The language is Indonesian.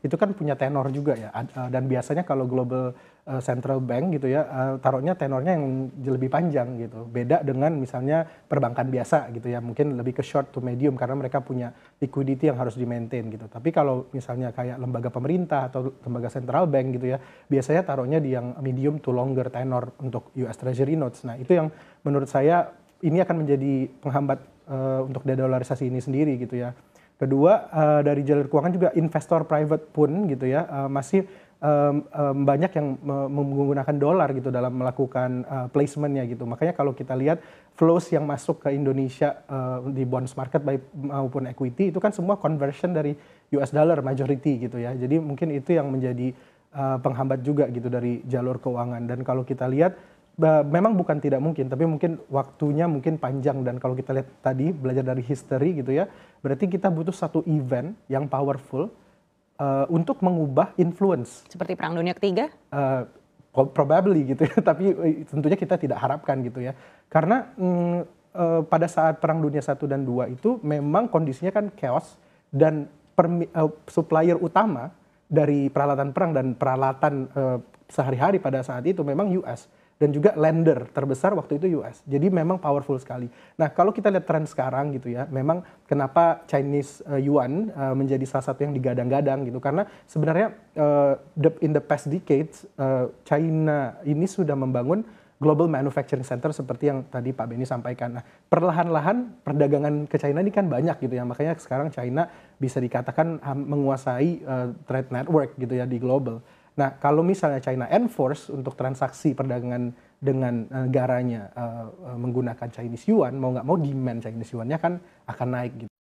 itu kan punya tenor juga ya. Dan biasanya kalau global central bank gitu ya, taruhnya tenornya yang lebih panjang gitu. Beda dengan misalnya perbankan biasa gitu ya, mungkin lebih ke short to medium karena mereka punya liquidity yang harus di-maintain gitu. Tapi kalau misalnya kayak lembaga pemerintah atau lembaga central bank gitu ya, biasanya taruhnya di yang medium to longer tenor untuk US Treasury notes. Nah, itu yang menurut saya ini akan menjadi penghambat untuk dedolarisasi ini sendiri gitu ya. Kedua, dari jalur keuangan juga investor private pun gitu ya, masih banyak yang menggunakan dolar gitu dalam melakukan placementnya gitu. Makanya kalau kita lihat flows yang masuk ke Indonesia di bonds market maupun equity itu kan semua conversion dari US dollar majority gitu ya. Jadi mungkin itu yang menjadi penghambat juga gitu dari jalur keuangan. Dan kalau kita lihat memang bukan tidak mungkin, tapi mungkin waktunya mungkin panjang. Dan kalau kita lihat tadi belajar dari history gitu ya, berarti kita butuh satu event yang powerful untuk mengubah influence. Seperti Perang Dunia Ketiga? Probably gitu ya, tapi tentunya kita tidak harapkan gitu ya. Karena pada saat Perang Dunia 1 dan 2 itu memang kondisinya kan chaos dan supplier utama dari peralatan perang dan peralatan sehari-hari pada saat itu memang US. Dan juga lender terbesar waktu itu US. Jadi memang powerful sekali. Nah, kalau kita lihat tren sekarang gitu ya, memang kenapa Chinese yuan menjadi salah satu yang digadang-gadang gitu. Karena sebenarnya in the past decades, China ini sudah membangun global manufacturing center seperti yang tadi Pak Benny sampaikan. Nah, perlahan-lahan perdagangan ke China ini kan banyak gitu ya. Makanya sekarang China bisa dikatakan menguasai trade network gitu ya di global. Nah, kalau misalnya China enforce untuk transaksi perdagangan dengan negaranya menggunakan Chinese yuan, mau nggak mau demand Chinese yuannya kan akan naik gitu.